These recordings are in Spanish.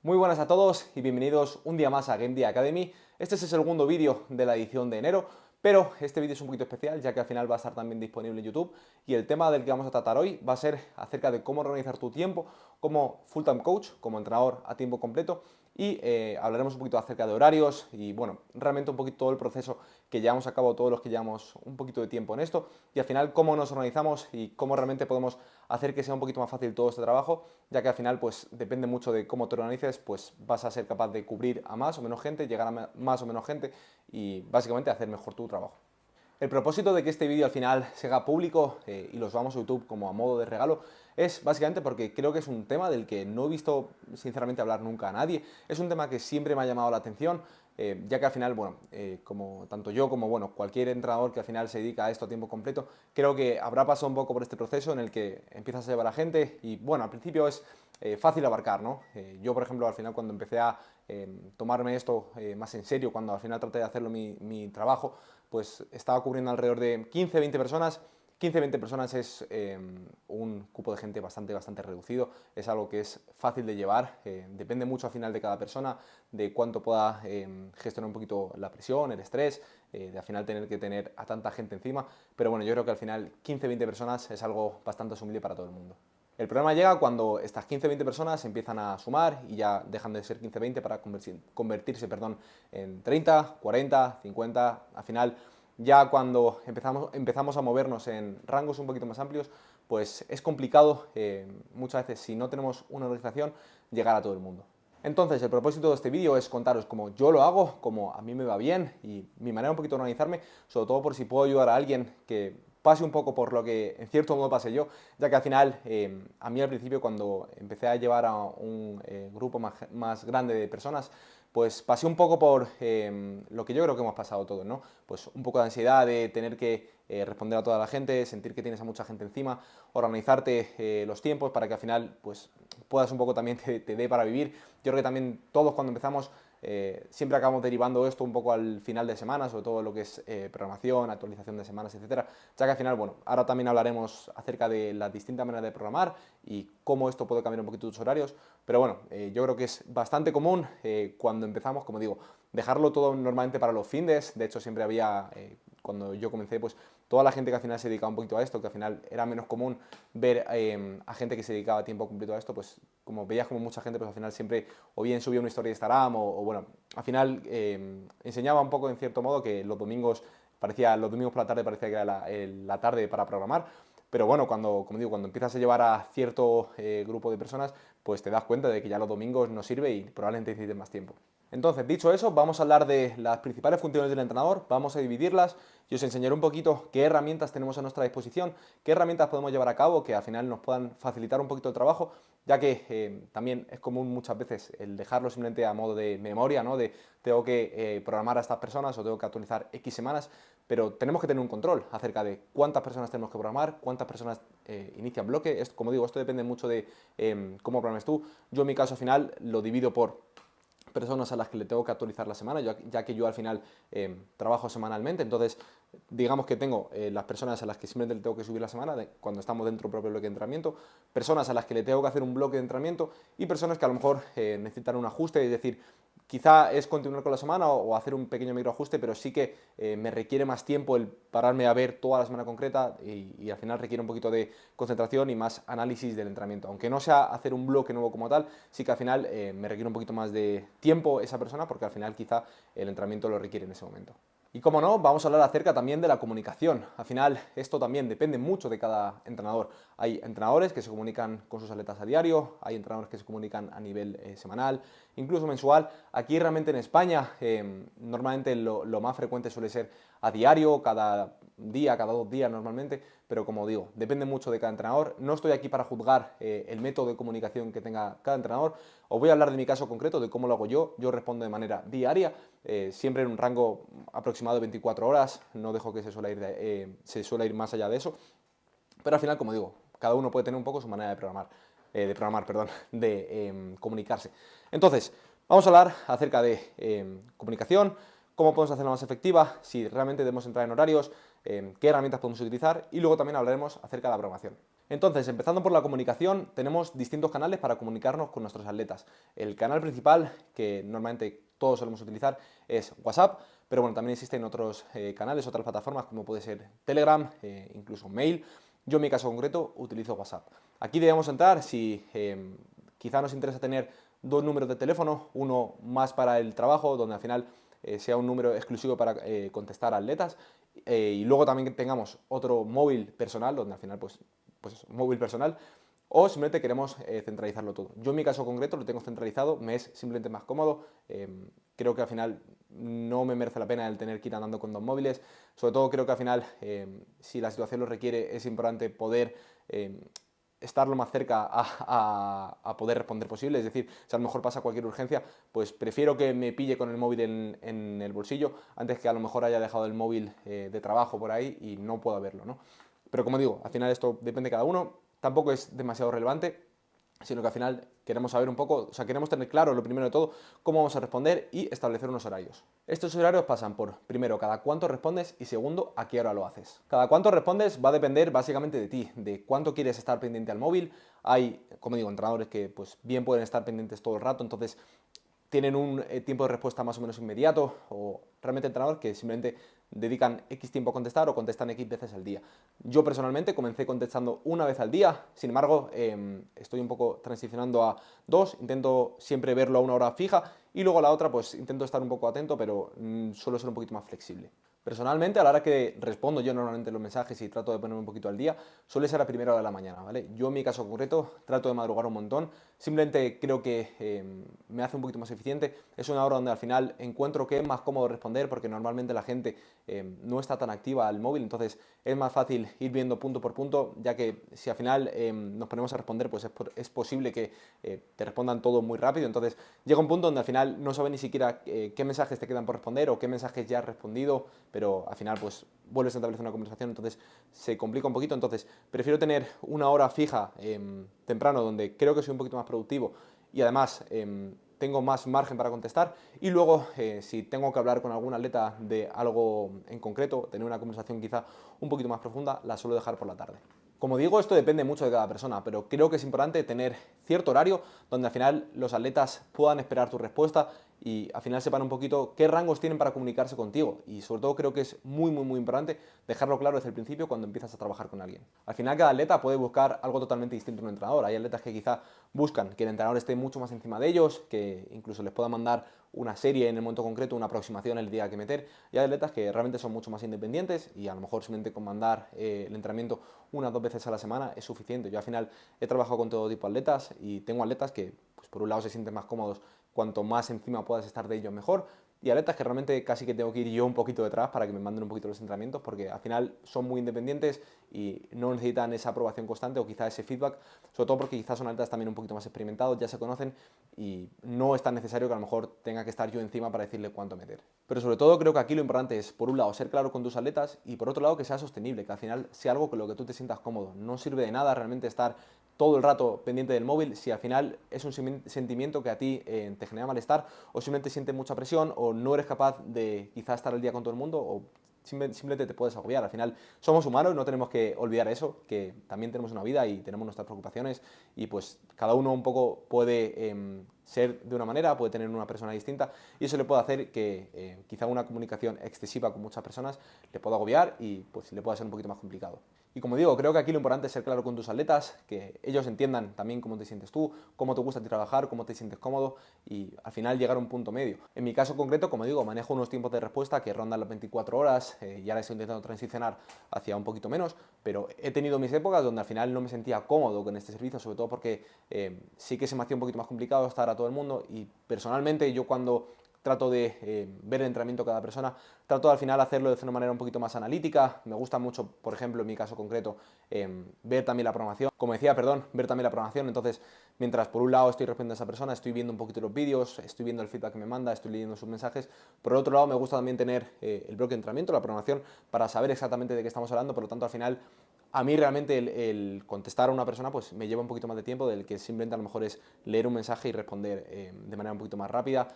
Muy buenas a todos y bienvenidos un día más a Game Day Academy. Este es el segundo vídeo de la edición de enero, pero este vídeo es un poquito especial ya que al final va a estar también disponible en YouTube y el tema del que vamos a tratar hoy va a ser acerca de cómo organizar tu tiempo como full-time coach, como entrenador a tiempo completo y hablaremos un poquito acerca de horarios y bueno, realmente un poquito todo el proceso que llevamos a cabo todos los que llevamos un poquito de tiempo en esto y al final cómo nos organizamos y cómo realmente podemos hacer que sea un poquito más fácil todo este trabajo, ya que al final pues depende mucho de cómo te organices, pues vas a ser capaz de cubrir a más o menos gente, llegar a más o menos gente y básicamente hacer mejor tu trabajo. El propósito de que este vídeo al final se haga público y lo subamos a YouTube como a modo de regalo es básicamente porque creo que es un tema del que no he visto sinceramente hablar nunca a nadie. Es un tema que siempre me ha llamado la atención, ya que al final, bueno, como tanto yo como bueno, cualquier entrenador que al final se dedica a esto a tiempo completo, creo que habrá pasado un poco por este proceso en el que empiezas a llevar a gente y bueno, al principio es fácil abarcar, ¿no? Yo, por ejemplo, al final cuando empecé a tomarme esto más en serio, cuando al final traté de hacerlo mi trabajo, pues estaba cubriendo alrededor de 15-20 personas. 15-20 personas es un cupo de gente bastante reducido, es algo que es fácil de llevar, depende mucho al final de cada persona, de cuánto pueda gestionar un poquito la presión, el estrés, de al final tener que tener a tanta gente encima, pero bueno, yo creo que al final 15-20 personas es algo bastante asumible para todo el mundo. El problema llega cuando estas 15-20 personas empiezan a sumar y ya dejan de ser 15-20 para convertirse en 30, 40, 50. Al final, ya cuando empezamos a movernos en rangos un poquito más amplios, pues es complicado, muchas veces si no tenemos una organización, llegar a todo el mundo. Entonces, el propósito de este vídeo es contaros cómo yo lo hago, cómo a mí me va bien y mi manera un poquito de organizarme, sobre todo por si puedo ayudar a alguien que pase un poco por lo que en cierto modo pasé yo, ya que al final, a mí al principio cuando empecé a llevar a un grupo más grande de personas, pues pasé un poco por lo que yo creo que hemos pasado todos, ¿no? Pues un poco de ansiedad de tener que responder a toda la gente, sentir que tienes a mucha gente encima, organizarte los tiempos para que al final pues puedas un poco también te dé para vivir. Yo creo que también todos cuando empezamos siempre acabamos derivando esto un poco al final de semana, sobre todo lo que es programación, actualización de semanas, etcétera, ya que al final, bueno, ahora también hablaremos acerca de las distintas maneras de programar y cómo esto puede cambiar un poquito tus horarios, pero bueno, yo creo que es bastante común cuando empezamos, como digo, dejarlo todo normalmente para los findes. De hecho siempre había, cuando yo comencé, pues toda la gente que al final se dedicaba un poquito a esto, que al final era menos común ver a gente que se dedicaba a tiempo completo a esto, pues como veías como mucha gente, pues al final siempre o bien subía una historia de Instagram o bueno, al final enseñaba un poco en cierto modo que los domingos por la tarde parecía que era la tarde para programar, pero bueno, como digo, cuando empiezas a llevar a cierto grupo de personas, pues te das cuenta de que ya los domingos no sirve y probablemente necesites más tiempo. Entonces, dicho eso, vamos a hablar de las principales funciones del entrenador, vamos a dividirlas y os enseñaré un poquito qué herramientas tenemos a nuestra disposición, qué herramientas podemos llevar a cabo que al final nos puedan facilitar un poquito el trabajo, ya que también es común muchas veces el dejarlo simplemente a modo de memoria, ¿no? De tengo que programar a estas personas o tengo que actualizar X semanas, pero tenemos que tener un control acerca de cuántas personas tenemos que programar, cuántas personas inician bloque. Como digo, esto depende mucho de cómo programes tú. Yo en mi caso al final lo divido por personas a las que le tengo que actualizar la semana, ya que yo al final trabajo semanalmente, entonces digamos que tengo las personas a las que simplemente le tengo que subir la semana, cuando estamos dentro del propio bloque de entrenamiento, personas a las que le tengo que hacer un bloque de entrenamiento y personas que a lo mejor necesitan un ajuste, es decir, quizá es continuar con la semana o hacer un pequeño microajuste, pero sí que me requiere más tiempo el pararme a ver toda la semana concreta y al final requiere un poquito de concentración y más análisis del entrenamiento. Aunque no sea hacer un bloque nuevo como tal, sí que al final me requiere un poquito más de tiempo esa persona porque al final quizá el entrenamiento lo requiere en ese momento. Y como no, vamos a hablar acerca también de la comunicación. Al final, esto también depende mucho de cada entrenador. Hay entrenadores que se comunican con sus atletas a diario, hay entrenadores que se comunican a nivel semanal, incluso mensual. Aquí realmente en España, normalmente lo más frecuente suele ser a diario, cada día, cada 2 días normalmente, pero como digo, depende mucho de cada entrenador. No estoy aquí para juzgar el método de comunicación que tenga cada entrenador. Os voy a hablar de mi caso concreto, de cómo lo hago yo. Yo respondo de manera diaria, siempre en un rango aproximado de 24 horas. No dejo que se suele ir más allá de eso. Pero al final, como digo, cada uno puede tener un poco su manera de comunicarse. Entonces, vamos a hablar acerca de comunicación, cómo podemos hacerla más efectiva, si realmente debemos entrar en horarios, qué herramientas podemos utilizar y luego también hablaremos acerca de la programación. Entonces, empezando por la comunicación, tenemos distintos canales para comunicarnos con nuestros atletas. El canal principal, que normalmente todos solemos utilizar, es WhatsApp, pero bueno, también existen otros canales, otras plataformas, como puede ser Telegram, incluso Mail. Yo en mi caso concreto utilizo WhatsApp. Aquí debemos entrar si quizá nos interesa tener dos números de teléfono, uno más para el trabajo, donde al final sea un número exclusivo para contestar a atletas, y luego también que tengamos otro móvil personal, donde al final pues móvil personal, o simplemente queremos centralizarlo todo. Yo en mi caso concreto lo tengo centralizado, me es simplemente más cómodo, creo que al final no me merece la pena el tener que ir andando con dos móviles, sobre todo creo que al final, si la situación lo requiere, es importante poder estar lo más cerca a poder responder posible, es decir, si a lo mejor pasa cualquier urgencia, pues prefiero que me pille con el móvil en el bolsillo antes que a lo mejor haya dejado el móvil de trabajo por ahí y no pueda verlo, ¿no? Pero como digo, al final esto depende de cada uno, tampoco es demasiado relevante, sino que al final queremos saber un poco, o sea, queremos tener claro, lo primero de todo, cómo vamos a responder y establecer unos horarios. Estos horarios pasan por, primero, cada cuánto respondes y segundo, a qué hora lo haces. Cada cuánto respondes va a depender básicamente de ti, de cuánto quieres estar pendiente al móvil. Hay, como digo, entrenadores que pues bien pueden estar pendientes todo el rato, entonces tienen un tiempo de respuesta más o menos inmediato, o realmente entrenadores que simplemente dedican X tiempo a contestar o contestan X veces al día. Yo personalmente comencé contestando una vez al día, sin embargo estoy un poco transicionando a dos, intento siempre verlo a una hora fija y luego a la otra pues intento estar un poco atento, pero suelo ser un poquito más flexible. Personalmente, a la hora que respondo yo normalmente los mensajes y trato de ponerme un poquito al día, suele ser a primera hora de la mañana, ¿vale? Yo en mi caso concreto trato de madrugar un montón, simplemente creo que me hace un poquito más eficiente, es una hora donde al final encuentro que es más cómodo responder porque normalmente la gente no está tan activa al móvil, entonces es más fácil ir viendo punto por punto, ya que si al final nos ponemos a responder, pues es posible que te respondan todo muy rápido, entonces llega un punto donde al final no sabes ni siquiera qué mensajes te quedan por responder o qué mensajes ya has respondido, pero al final pues vuelves a establecer una conversación, entonces se complica un poquito, entonces prefiero tener una hora fija temprano donde creo que soy un poquito más productivo y además tengo más margen para contestar y luego si tengo que hablar con algún atleta de algo en concreto, tener una conversación quizá un poquito más profunda, la suelo dejar por la tarde. Como digo, esto depende mucho de cada persona, pero creo que es importante tener cierto horario donde al final los atletas puedan esperar tu respuesta y al final sepan un poquito qué rangos tienen para comunicarse contigo. Y sobre todo creo que es muy importante dejarlo claro desde el principio cuando empiezas a trabajar con alguien. Al final cada atleta puede buscar algo totalmente distinto en un entrenador. Hay atletas que quizá buscan que el entrenador esté mucho más encima de ellos, que incluso les pueda mandar una serie en el momento concreto, una aproximación el día que meter. Y hay atletas que realmente son mucho más independientes y a lo mejor simplemente con mandar el entrenamiento una o dos veces a la semana es suficiente. Yo al final he trabajado con todo tipo de atletas y tengo atletas que pues, por un lado se sienten más cómodos cuanto más encima puedas estar de ellos mejor, y atletas que realmente casi que tengo que ir yo un poquito detrás para que me manden un poquito los entrenamientos porque al final son muy independientes y no necesitan esa aprobación constante o quizá ese feedback, sobre todo porque quizás son atletas también un poquito más experimentados, ya se conocen y no es tan necesario que a lo mejor tenga que estar yo encima para decirle cuánto meter. Pero sobre todo creo que aquí lo importante es, por un lado, ser claro con tus atletas y por otro lado que sea sostenible, que al final sea algo con lo que tú te sientas cómodo. No sirve de nada realmente estar todo el rato pendiente del móvil si al final es un sentimiento que a ti te genera malestar o simplemente sientes mucha presión o no eres capaz de quizás estar al día con todo el mundo o simplemente te puedes agobiar. Al final somos humanos, no tenemos que olvidar eso, que también tenemos una vida y tenemos nuestras preocupaciones y pues cada uno un poco puede ser de una manera, puede tener una persona distinta y eso le puede hacer que quizá una comunicación excesiva con muchas personas le pueda agobiar y pues le pueda ser un poquito más complicado. Y como digo, creo que aquí lo importante es ser claro con tus atletas, que ellos entiendan también cómo te sientes tú, cómo te gusta trabajar, cómo te sientes cómodo y al final llegar a un punto medio. En mi caso concreto, como digo, manejo unos tiempos de respuesta que rondan las 24 horas y ahora estoy intentando transicionar hacia un poquito menos, pero he tenido mis épocas donde al final no me sentía cómodo con este servicio, sobre todo porque sí que se me hacía un poquito más complicado estar a todo el mundo y personalmente yo cuando trato de ver el entrenamiento de cada persona, trato de, al final hacerlo de una manera un poquito más analítica, me gusta mucho, por ejemplo, en mi caso concreto, ver también la programación, como decía, perdón, ver también la programación, entonces, mientras por un lado estoy respondiendo a esa persona, estoy viendo un poquito los vídeos, estoy viendo el feedback que me manda, estoy leyendo sus mensajes, por otro lado me gusta también tener el bloque de entrenamiento, la programación, para saber exactamente de qué estamos hablando, por lo tanto, al final, a mí realmente el contestar a una persona pues me lleva un poquito más de tiempo del que simplemente a lo mejor es leer un mensaje y responder de manera un poquito más rápida,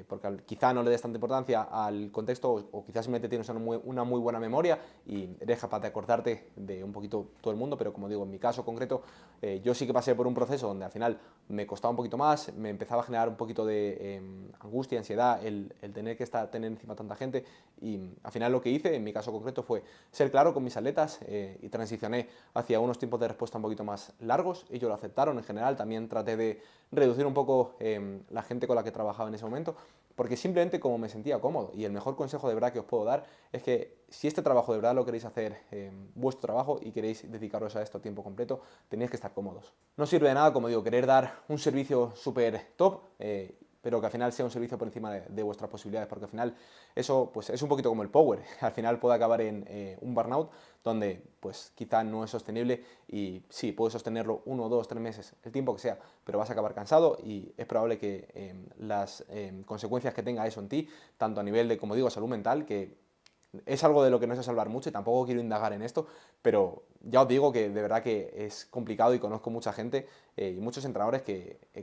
porque quizá no le des tanta importancia al contexto o quizás simplemente tienes una muy buena memoria y eres capaz de acordarte de un poquito todo el mundo, pero como digo, en mi caso concreto, yo sí que pasé por un proceso donde al final me costaba un poquito más, me empezaba a generar un poquito de angustia, ansiedad, el tener que tener encima tanta gente y al final lo que hice en mi caso concreto fue ser claro con mis atletas y transicioné hacia unos tiempos de respuesta un poquito más largos. Ellos lo aceptaron en general. También traté de reducir un poco la gente con la que trabajaba en ese momento, porque simplemente como me sentía cómodo. Y el mejor consejo de verdad que os puedo dar es que si este trabajo de verdad lo queréis hacer vuestro trabajo y queréis dedicaros a esto a tiempo completo, tenéis que estar cómodos. No sirve de nada, como digo, querer dar un servicio súper top, pero que al final sea un servicio por encima de vuestras posibilidades, porque al final eso pues, es un poquito como el power, al final puede acabar en un burnout donde pues quizá no es sostenible y sí, puedes sostenerlo 1, 2, 3 meses, el tiempo que sea, pero vas a acabar cansado y es probable que las consecuencias que tenga eso en ti, tanto a nivel de, como digo, salud mental, que es algo de lo que no sé salvar mucho y tampoco quiero indagar en esto, pero ya os digo que de verdad que es complicado y conozco mucha gente y muchos entrenadores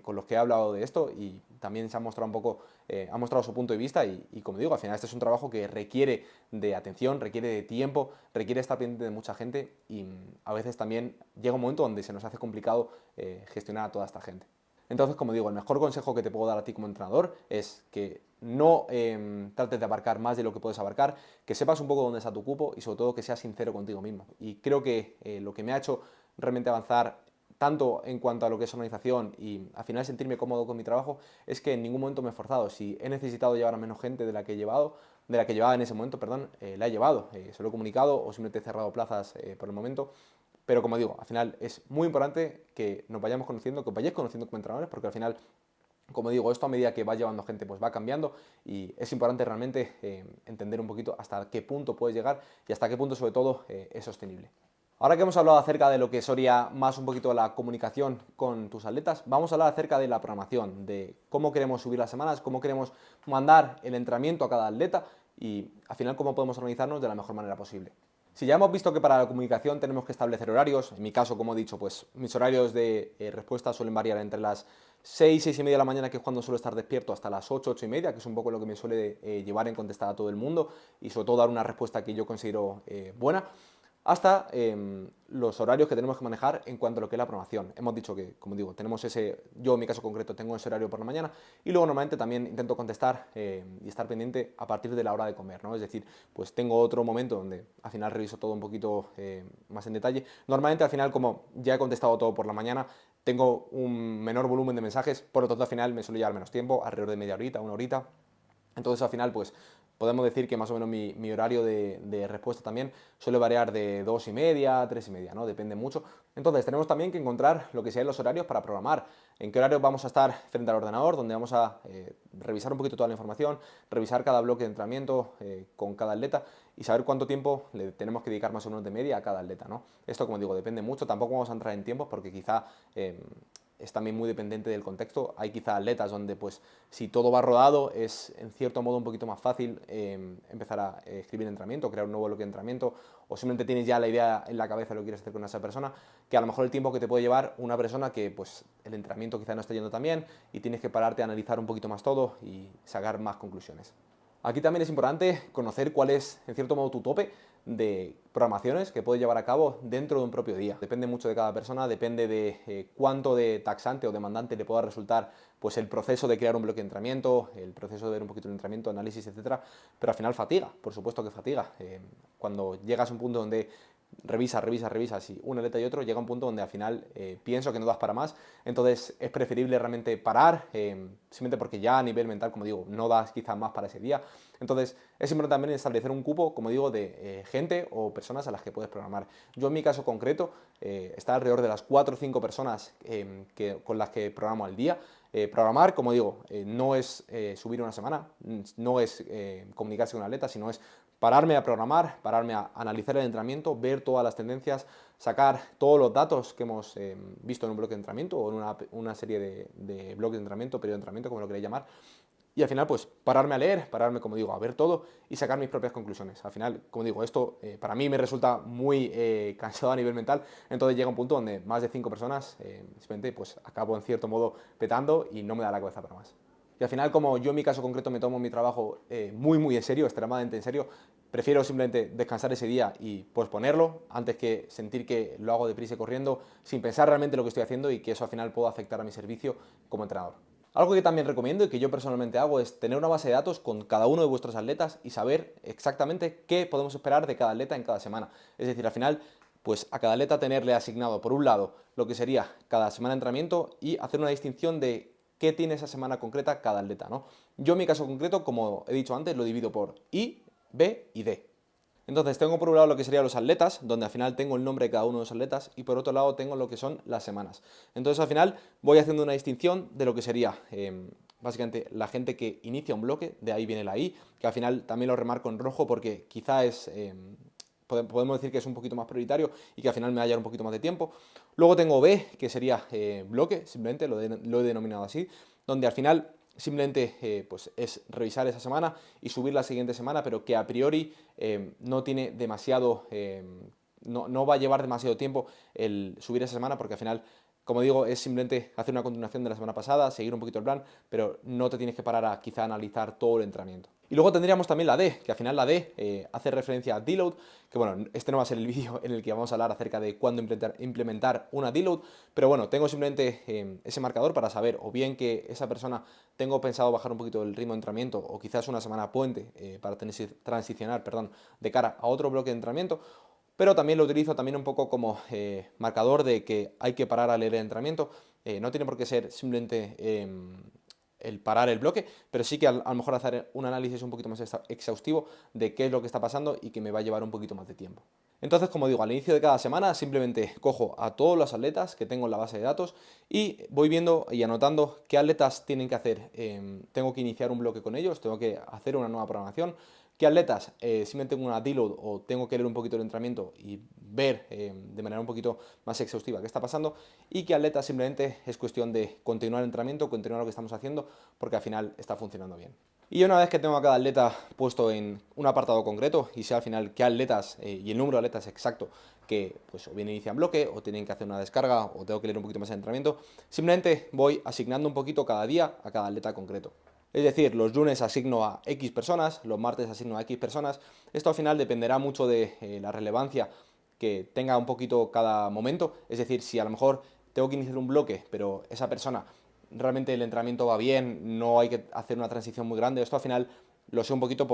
con los que he hablado de esto y también se han mostrado un poco, han mostrado su punto de vista y como digo, al final este es un trabajo que requiere de atención, requiere de tiempo, requiere estar pendiente de mucha gente y a veces también llega un momento donde se nos hace complicado gestionar a toda esta gente. Entonces, como digo, el mejor consejo que te puedo dar a ti como entrenador es que no trates de abarcar más de lo que puedes abarcar, que sepas un poco dónde está tu cupo y sobre todo que seas sincero contigo mismo. Y creo que lo que me ha hecho realmente avanzar tanto en cuanto a lo que es organización y al final sentirme cómodo con mi trabajo es que en ningún momento me he esforzado. Si he necesitado llevar a menos gente de la que he llevado, de la que llevaba en ese momento, perdón, la he llevado, se lo he comunicado o simplemente he cerrado plazas por el momento. Pero como digo, al final es muy importante que nos vayamos conociendo, que os vayáis conociendo como entrenadores, porque al final, como digo, esto a medida que va llevando gente, pues va cambiando y es importante realmente entender un poquito hasta qué punto puedes llegar y hasta qué punto, sobre todo, es sostenible. Ahora que hemos hablado acerca de lo que sería más un poquito la comunicación con tus atletas, vamos a hablar acerca de la programación, de cómo queremos subir las semanas, cómo queremos mandar el entrenamiento a cada atleta y al final cómo podemos organizarnos de la mejor manera posible. Si ya hemos visto que para la comunicación tenemos que establecer horarios, en mi caso, como he dicho, pues mis horarios de respuesta suelen variar entre las 6, 6 y media de la mañana, que es cuando suelo estar despierto, hasta las 8, 8 y media, que es un poco lo que me suele llevar en contestar a todo el mundo y sobre todo dar una respuesta que yo considero buena, hasta los horarios que tenemos que manejar en cuanto a lo que es la programación. Hemos dicho que, como digo, tenemos yo en mi caso concreto tengo ese horario por la mañana y luego normalmente también intento contestar y estar pendiente a partir de la hora de comer, ¿no? Es decir, pues tengo otro momento donde al final reviso todo un poquito más en detalle. Normalmente al final, como ya he contestado todo por la mañana, tengo un menor volumen de mensajes, por lo tanto al final me suele llevar menos tiempo, alrededor de media horita, una horita. Entonces al final pues podemos decir que más o menos mi horario de respuesta también suele variar de 2 y media, 3 y media, ¿no? Depende mucho. Entonces tenemos también que encontrar lo que sean los horarios para programar. En qué horario vamos a estar frente al ordenador, donde vamos a revisar un poquito toda la información, revisar cada bloque de entrenamiento con cada atleta y saber cuánto tiempo le tenemos que dedicar más o menos de media a cada atleta, ¿no? Esto, como digo, depende mucho. Tampoco vamos a entrar en tiempos porque quizá es también muy dependiente del contexto. Hay quizá atletas donde pues si todo va rodado es en cierto modo un poquito más fácil empezar a escribir entrenamiento, crear un nuevo bloque de entrenamiento o simplemente tienes ya la idea en la cabeza de lo que quieres hacer con esa persona, que a lo mejor el tiempo que te puede llevar una persona que pues el entrenamiento quizá no está yendo tan bien y tienes que pararte a analizar un poquito más todo y sacar más conclusiones. Aquí también es importante conocer cuál es, en cierto modo, tu tope de programaciones que puedes llevar a cabo dentro de un propio día. Depende mucho de cada persona, depende de cuánto de taxante o demandante le pueda resultar pues, el proceso de crear un bloque de entrenamiento, el proceso de ver un poquito el entrenamiento, análisis, etcétera. Pero al final fatiga, por supuesto que fatiga. Cuando llegas a un punto donde revisas y un atleta y otro, llega un punto donde al final pienso que no das para más, entonces es preferible realmente parar, simplemente porque ya a nivel mental, como digo, no das quizás más para ese día, entonces es importante también establecer un cupo, como digo, de gente o personas a las que puedes programar. Yo en mi caso concreto, está alrededor de las 4 o 5 personas con las que programo al día. Programar, como digo, no es subir una semana, no es comunicarse con un atleta, sino es pararme a programar, pararme a analizar el entrenamiento, ver todas las tendencias, sacar todos los datos que hemos visto en un bloque de entrenamiento o en una serie de bloques de entrenamiento, periodo de entrenamiento, como lo queréis llamar, y al final pues pararme a leer, pararme, como digo, a ver todo y sacar mis propias conclusiones. Al final, como digo, esto para mí me resulta muy cansado a nivel mental, entonces llega un punto donde más de 5 personas simplemente pues acabo en cierto modo petando y no me da la cabeza para más. Y al final, como yo en mi caso concreto me tomo mi trabajo muy en serio, extremadamente en serio, prefiero simplemente descansar ese día y posponerlo antes que sentir que lo hago deprisa y corriendo sin pensar realmente lo que estoy haciendo y que eso al final pueda afectar a mi servicio como entrenador. Algo que también recomiendo y que yo personalmente hago es tener una base de datos con cada uno de vuestros atletas y saber exactamente qué podemos esperar de cada atleta en cada semana. Es decir, al final, pues a cada atleta tenerle asignado, por un lado, lo que sería cada semana de entrenamiento y hacer una distinción de qué tiene esa semana concreta cada atleta, ¿no? Yo en mi caso concreto, como he dicho antes, lo divido por I, B y D. Entonces tengo por un lado lo que serían los atletas, donde al final tengo el nombre de cada uno de los atletas, y por otro lado tengo lo que son las semanas. Entonces al final voy haciendo una distinción de lo que sería básicamente la gente que inicia un bloque, de ahí viene la I, que al final también lo remarco en rojo porque quizá es... podemos decir que es un poquito más prioritario y que al final me va a llevar un poquito más de tiempo. Luego tengo B, que sería bloque, simplemente lo he denominado así, donde al final simplemente pues es revisar esa semana y subir la siguiente semana, pero que a priori no tiene demasiado, no va a llevar demasiado tiempo el subir esa semana, porque al final, como digo, es simplemente hacer una continuación de la semana pasada, seguir un poquito el plan, pero no te tienes que parar a quizá analizar todo el entrenamiento. Y luego tendríamos también la D, que al final la D hace referencia a deload, que bueno, este no va a ser el vídeo en el que vamos a hablar acerca de cuándo implementar una deload, pero bueno, tengo simplemente ese marcador para saber o bien que esa persona tengo pensado bajar un poquito el ritmo de entrenamiento o quizás una semana puente para transicionar, perdón, de cara a otro bloque de entrenamiento, pero también lo utilizo también un poco como marcador de que hay que parar a leer el entrenamiento. No tiene por qué ser simplemente el parar el bloque, pero sí que a lo mejor hacer un análisis un poquito más exhaustivo de qué es lo que está pasando y que me va a llevar un poquito más de tiempo. Entonces, como digo, al inicio de cada semana simplemente cojo a todos los atletas que tengo en la base de datos y voy viendo y anotando qué atletas tienen que hacer. Tengo que iniciar un bloque con ellos, tengo que hacer una nueva programación. ¿Qué atletas? Simplemente tengo una deload o tengo que leer un poquito el entrenamiento y ver de manera un poquito más exhaustiva qué está pasando. Y qué atletas simplemente es cuestión de continuar el entrenamiento, continuar lo que estamos haciendo, porque al final está funcionando bien. Y una vez que tengo a cada atleta puesto en un apartado concreto y sé al final qué atletas y el número de atletas exacto que pues o bien inician bloque o tienen que hacer una descarga o tengo que leer un poquito más de entrenamiento, simplemente voy asignando un poquito cada día a cada atleta concreto. Es decir, los lunes asigno a X personas, los martes asigno a X personas. Esto al final dependerá mucho de la relevancia que tenga un poquito cada momento. Es decir, si a lo mejor tengo que iniciar un bloque, pero esa persona realmente el entrenamiento va bien, no hay que hacer una transición muy grande. Esto al final lo sé un poquito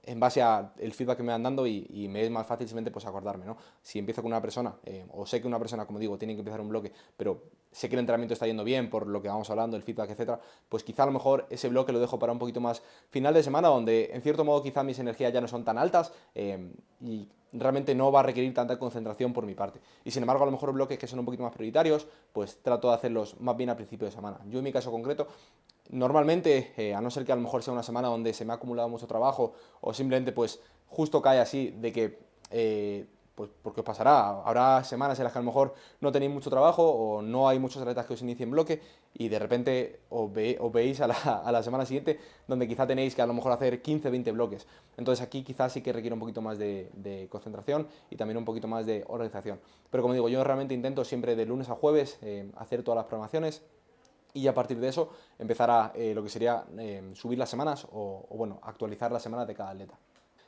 en base al feedback que me van dando y me es más fácil simplemente pues acordarme, ¿no? Si empiezo con una persona, o sé que una persona, como digo, tiene que empezar un bloque, pero sé que el entrenamiento está yendo bien por lo que vamos hablando, el feedback, etcétera, pues quizá a lo mejor ese bloque lo dejo para un poquito más final de semana, donde en cierto modo quizá mis energías ya no son tan altas y realmente no va a requerir tanta concentración por mi parte. Y sin embargo, a lo mejor bloques que son un poquito más prioritarios, pues trato de hacerlos más bien a principio de semana. Yo en mi caso concreto, normalmente, a no ser que a lo mejor sea una semana donde se me ha acumulado mucho trabajo o simplemente pues justo cae así de que pues porque os pasará, habrá semanas en las que a lo mejor no tenéis mucho trabajo o no hay muchos atletas que os inicien bloque y de repente os veis a la semana siguiente donde quizá tenéis que a lo mejor hacer 15, 20 bloques. Entonces aquí quizás sí que requiere un poquito más de concentración y también un poquito más de organización. Pero como digo, yo realmente intento siempre de lunes a jueves hacer todas las programaciones y a partir de eso empezar a lo que sería subir las semanas o bueno, actualizar las semanas de cada atleta.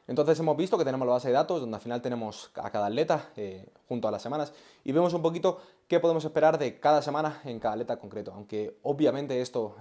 Entonces hemos visto que tenemos la base de datos donde al final tenemos a cada atleta junto a las semanas y vemos un poquito qué podemos esperar de cada semana en cada atleta concreto, aunque obviamente esto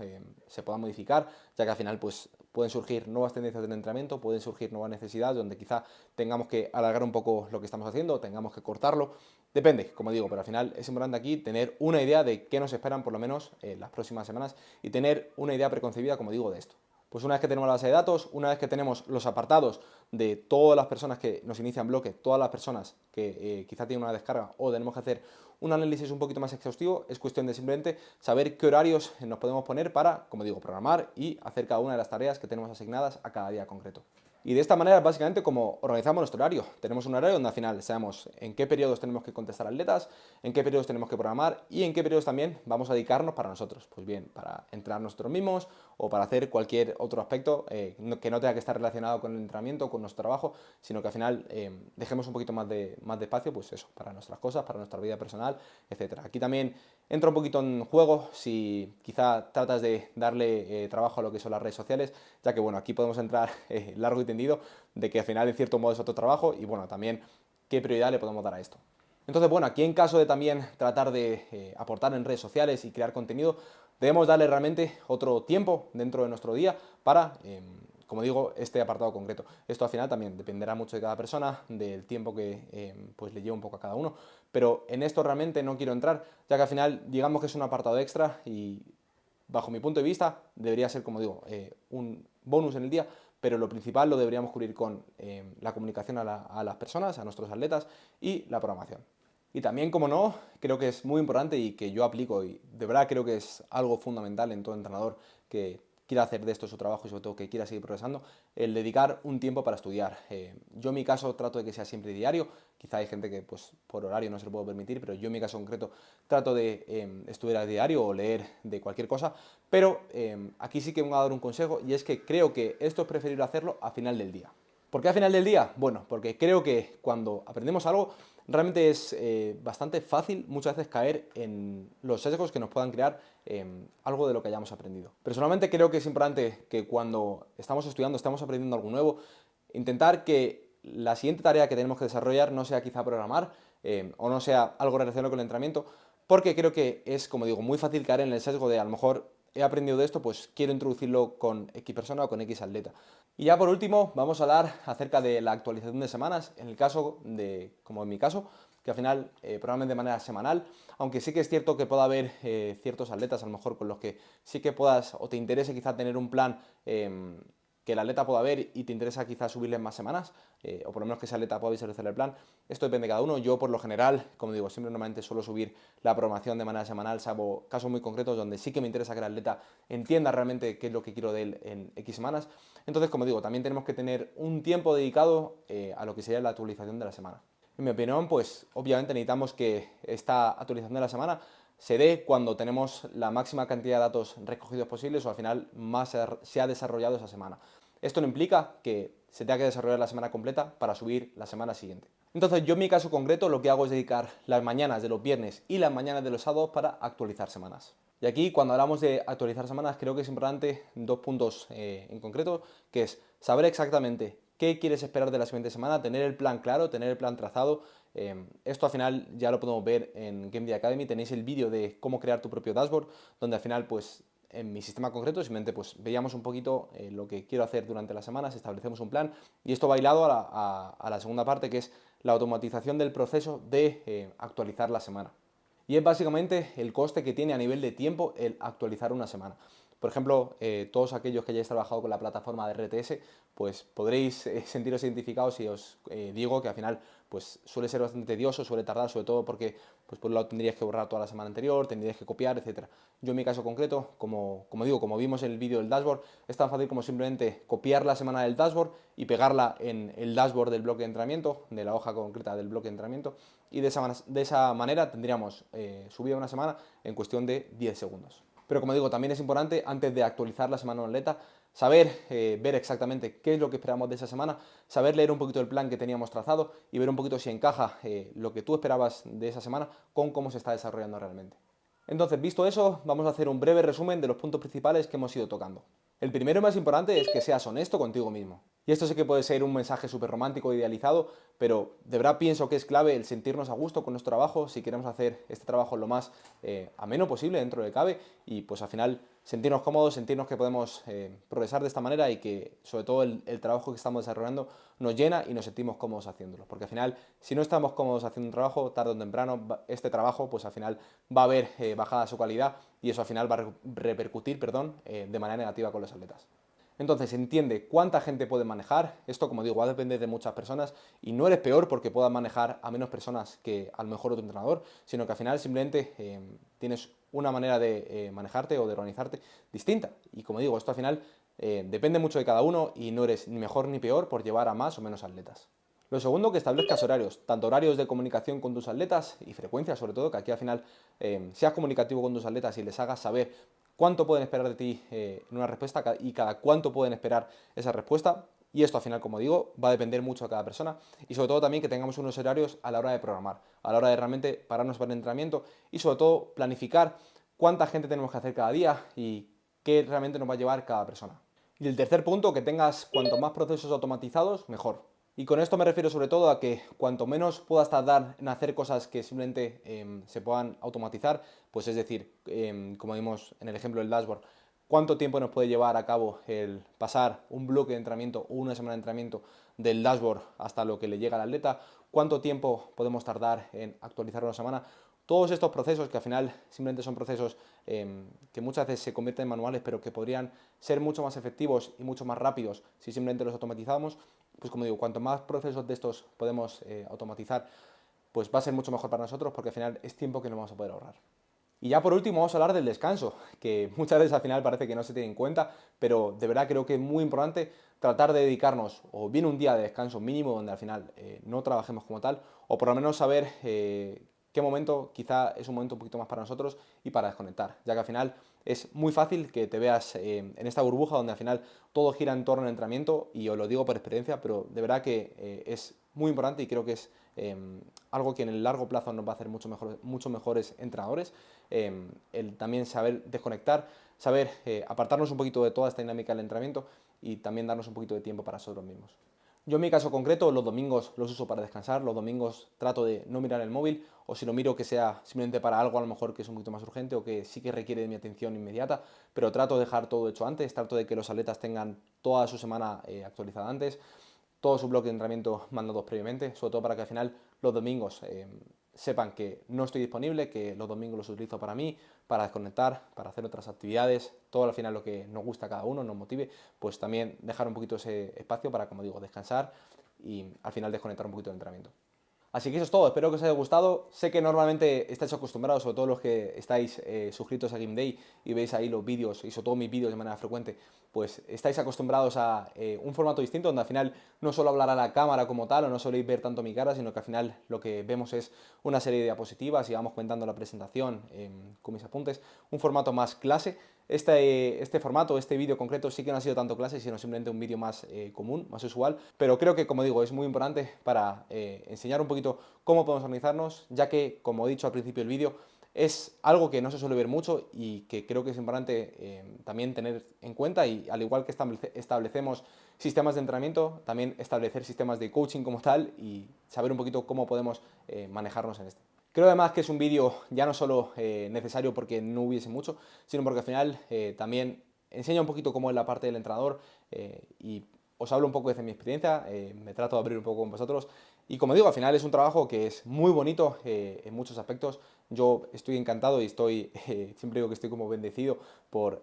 se pueda modificar, ya que al final pues pueden surgir nuevas tendencias del entrenamiento, pueden surgir nuevas necesidades donde quizá tengamos que alargar un poco lo que estamos haciendo, tengamos que cortarlo, depende, como digo, pero al final es importante aquí tener una idea de qué nos esperan por lo menos las próximas semanas y tener una idea preconcebida, como digo, de esto. Pues una vez que tenemos la base de datos, una vez que tenemos los apartados de todas las personas que nos inician bloque, todas las personas que quizá tienen una descarga o tenemos que hacer un análisis un poquito más exhaustivo, es cuestión de simplemente saber qué horarios nos podemos poner para, como digo, programar y hacer cada una de las tareas que tenemos asignadas a cada día concreto. Y de esta manera, básicamente, como organizamos nuestro horario. Tenemos un horario donde al final sabemos en qué periodos tenemos que contestar atletas, en qué periodos tenemos que programar y en qué periodos también vamos a dedicarnos para nosotros. Pues bien, para entrenar nosotros mismos o para hacer cualquier otro aspecto que no tenga que estar relacionado con el entrenamiento, con nuestro trabajo, sino que al final dejemos un poquito más de espacio, pues eso, para nuestras cosas, para nuestra vida personal, etcétera. Aquí también entra un poquito en juego si quizá tratas de darle trabajo a lo que son las redes sociales, ya que bueno, aquí podemos entrar largo y tendido de que al final en cierto modo es otro trabajo y bueno, también qué prioridad le podemos dar a esto. Entonces, bueno, aquí en caso de también tratar de aportar en redes sociales y crear contenido, debemos darle realmente otro tiempo dentro de nuestro día para, como digo, este apartado concreto. Esto al final también dependerá mucho de cada persona, del tiempo que pues le lleva un poco a cada uno, pero en esto realmente no quiero entrar, ya que al final digamos que es un apartado extra y bajo mi punto de vista debería ser, como digo, un bonus en el día, pero lo principal lo deberíamos cubrir con la comunicación a las personas, a nuestros atletas y la programación. Y también, como no, creo que es muy importante y que yo aplico y de verdad creo que es algo fundamental en todo entrenador que quiera hacer de esto su trabajo y sobre todo que quiera seguir progresando, el dedicar un tiempo para estudiar. Yo en mi caso trato de que sea siempre diario, quizá hay gente que pues por horario no se lo puedo permitir, pero yo en mi caso concreto trato de estudiar a diario o leer de cualquier cosa, pero aquí sí que me voy a dar un consejo y es que creo que esto es preferible hacerlo a final del día. ¿Por qué al final del día? Bueno, porque creo que cuando aprendemos algo realmente es bastante fácil muchas veces caer en los sesgos que nos puedan crear algo de lo que hayamos aprendido. Personalmente creo que es importante que cuando estamos estudiando, estamos aprendiendo algo nuevo, intentar que la siguiente tarea que tenemos que desarrollar no sea quizá programar o no sea algo relacionado con el entrenamiento, porque creo que es, como digo, muy fácil caer en el sesgo de a lo mejor he aprendido de esto, pues quiero introducirlo con X persona o con X atleta. Y ya por último, vamos a hablar acerca de la actualización de semanas, en el caso de, como en mi caso, que al final programen de manera semanal, aunque sí que es cierto que pueda haber ciertos atletas a lo mejor con los que sí que puedas o te interese quizá tener un plan que el atleta pueda ver y te interesa quizás subirle más semanas, o por lo menos que ese atleta pueda visualizar el plan. Esto depende de cada uno. Yo, por lo general, como digo, siempre normalmente suelo subir la programación de manera semanal, salvo casos muy concretos donde sí que me interesa que el atleta entienda realmente qué es lo que quiero de él en X semanas. Entonces, como digo, también tenemos que tener un tiempo dedicado a lo que sería la actualización de la semana. En mi opinión, pues obviamente necesitamos que esta actualización de la semana se dé cuando tenemos la máxima cantidad de datos recogidos posibles o al final más se ha desarrollado esa semana. Esto no implica que se tenga que desarrollar la semana completa para subir la semana siguiente. Entonces yo en mi caso concreto lo que hago es dedicar las mañanas de los viernes y las mañanas de los sábados para actualizar semanas. Y aquí cuando hablamos de actualizar semanas creo que es importante dos puntos en concreto, que es saber exactamente qué quieres esperar de la siguiente semana, tener el plan claro, tener el plan trazado. Esto al final ya lo podemos ver en Game Day Academy, tenéis el vídeo de cómo crear tu propio dashboard, donde al final pues en mi sistema concreto simplemente pues veíamos un poquito lo que quiero hacer durante las semanas, establecemos un plan y esto va hilado a la segunda parte que es la automatización del proceso de actualizar la semana. Y es básicamente el coste que tiene a nivel de tiempo el actualizar una semana. Por ejemplo, todos aquellos que hayáis trabajado con la plataforma de RTS, pues podréis sentiros identificados si os digo que al final pues suele ser bastante tedioso, suele tardar, sobre todo porque pues por un lado tendríais que borrar toda la semana anterior, tendríais que copiar, etcétera. Yo en mi caso concreto, como digo, como vimos en el vídeo del dashboard, es tan fácil como simplemente copiar la semana del dashboard y pegarla en el dashboard del bloque de entrenamiento, de la hoja concreta del bloque de entrenamiento, y de esa manera tendríamos subida una semana en cuestión de 10 segundos. Pero como digo, también es importante, antes de actualizar la semana atleta, saber ver exactamente qué es lo que esperamos de esa semana, saber leer un poquito el plan que teníamos trazado y ver un poquito si encaja lo que tú esperabas de esa semana con cómo se está desarrollando realmente. Entonces, visto eso, vamos a hacer un breve resumen de los puntos principales que hemos ido tocando. El primero y más importante es que seas honesto contigo mismo. Y esto sé que puede ser un mensaje súper romántico e idealizado, pero de verdad pienso que es clave el sentirnos a gusto con nuestro trabajo si queremos hacer este trabajo lo más ameno posible dentro de cabe y pues al final sentirnos cómodos, sentirnos que podemos progresar de esta manera y que sobre todo el trabajo que estamos desarrollando nos llena y nos sentimos cómodos haciéndolo. Porque al final, si no estamos cómodos haciendo un trabajo, tarde o temprano este trabajo pues al final va a haber bajada su calidad y eso al final va a repercutir de manera negativa con los atletas. Entonces entiende cuánta gente puede manejar. Esto, como digo, va a depender de muchas personas y no eres peor porque puedas manejar a menos personas que a lo mejor otro entrenador, sino que al final simplemente tienes una manera de manejarte o de organizarte distinta. Y como digo, esto al final depende mucho de cada uno y no eres ni mejor ni peor por llevar a más o menos atletas. Lo segundo, que establezcas horarios, tanto horarios de comunicación con tus atletas y frecuencia sobre todo, que aquí al final seas comunicativo con tus atletas y les hagas saber cuánto pueden esperar de ti en una respuesta y cada cuánto pueden esperar esa respuesta. Y esto al final, como digo, va a depender mucho de cada persona y sobre todo también que tengamos unos horarios a la hora de programar, a la hora de realmente pararnos para el entrenamiento y sobre todo planificar cuánta gente tenemos que hacer cada día y qué realmente nos va a llevar cada persona. Y el tercer punto, que tengas cuanto más procesos automatizados, mejor. Y con esto me refiero sobre todo a que cuanto menos puedas tardar en hacer cosas que simplemente se puedan automatizar, pues es decir, como vimos en el ejemplo del dashboard, cuánto tiempo nos puede llevar a cabo el pasar un bloque de entrenamiento o una semana de entrenamiento del dashboard hasta lo que le llega al atleta, cuánto tiempo podemos tardar en actualizar una semana. Todos estos procesos que al final simplemente son procesos que muchas veces se convierten en manuales, pero que podrían ser mucho más efectivos y mucho más rápidos si simplemente los automatizamos, pues como digo, cuanto más procesos de estos podemos automatizar, pues va a ser mucho mejor para nosotros porque al final es tiempo que no vamos a poder ahorrar. Y ya por último vamos a hablar del descanso, que muchas veces al final parece que no se tiene en cuenta, pero de verdad creo que es muy importante tratar de dedicarnos o bien un día de descanso mínimo donde al final no trabajemos como tal, o por lo menos saber qué momento quizá es un momento un poquito más para nosotros y para desconectar, ya que al final es muy fácil que te veas en esta burbuja donde al final todo gira en torno al entrenamiento y os lo digo por experiencia, pero de verdad que es muy importante y creo que es algo que en el largo plazo nos va a hacer mucho mejores entrenadores, el también saber desconectar, saber apartarnos un poquito de toda esta dinámica del entrenamiento y también darnos un poquito de tiempo para nosotros mismos. Yo en mi caso concreto, los domingos los uso para descansar, los domingos trato de no mirar el móvil, o si lo miro que sea simplemente para algo a lo mejor que es un poquito más urgente o que sí que requiere de mi atención inmediata, pero trato de dejar todo hecho antes, trato de que los atletas tengan toda su semana actualizada antes, todo su bloque de entrenamiento mandados previamente, sobre todo para que al final los domingos sepan que no estoy disponible, que los domingos los utilizo para mí, para desconectar, para hacer otras actividades, todo al final lo que nos gusta a cada uno, nos motive, pues también dejar un poquito ese espacio para, como digo, descansar y al final desconectar un poquito del entrenamiento. Así que eso es todo, espero que os haya gustado. Sé que normalmente estáis acostumbrados, sobre todo los que estáis suscritos a GameDay y veis ahí los vídeos y sobre todo mis vídeos de manera frecuente, pues estáis acostumbrados a un formato distinto donde al final no solo hablar a la cámara como tal o no soléis ver tanto mi cara, sino que al final lo que vemos es una serie de diapositivas y vamos comentando la presentación con mis apuntes, un formato más clase. Este formato, este vídeo concreto sí que no ha sido tanto clase, sino simplemente un vídeo más común, más usual, pero creo que, como digo, es muy importante para enseñar un poquito cómo podemos organizarnos, ya que, como he dicho al principio del vídeo, es algo que no se suele ver mucho y que creo que es importante también tener en cuenta y al igual que establecemos sistemas de entrenamiento, también establecer sistemas de coaching como tal y saber un poquito cómo podemos manejarnos en este. Creo además que es un vídeo ya no solo necesario porque no hubiese mucho, sino porque al final también enseña un poquito cómo es la parte del entrenador y os hablo un poco desde mi experiencia, me trato de abrir un poco con vosotros y como digo, al final es un trabajo que es muy bonito en muchos aspectos. Yo estoy encantado y siempre digo que estoy como bendecido por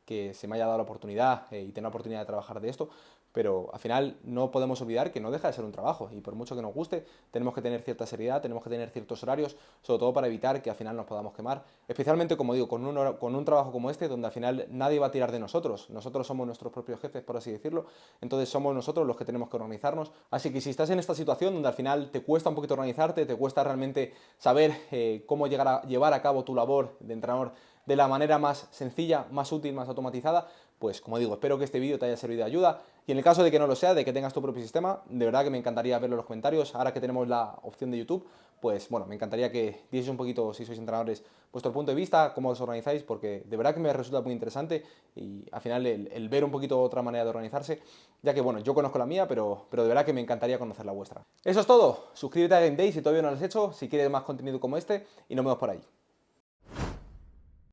que se me haya dado la oportunidad y tener la oportunidad de trabajar de esto, pero al final no podemos olvidar que no deja de ser un trabajo y por mucho que nos guste, tenemos que tener cierta seriedad, tenemos que tener ciertos horarios, sobre todo para evitar que al final nos podamos quemar, especialmente como digo, con un trabajo como este, donde al final nadie va a tirar de nosotros somos nuestros propios jefes, por así decirlo, entonces somos nosotros los que tenemos que organizarnos, así que si estás en esta situación donde al final te cuesta un poquito organizarte, te cuesta realmente saber cómo llevar a cabo tu labor de entrenador de la manera más sencilla, más útil, más automatizada, pues como digo, espero que este vídeo te haya servido de ayuda y en el caso de que no lo sea, de que tengas tu propio sistema, de verdad que me encantaría verlo en los comentarios, ahora que tenemos la opción de YouTube, pues bueno, me encantaría que dieseis un poquito, si sois entrenadores, vuestro punto de vista, cómo os organizáis, porque de verdad que me resulta muy interesante y al final el ver un poquito otra manera de organizarse, ya que bueno, yo conozco la mía, pero de verdad que me encantaría conocer la vuestra. Eso es todo, suscríbete a GameDay si todavía no lo has hecho, si quieres más contenido como este y nos vemos por ahí.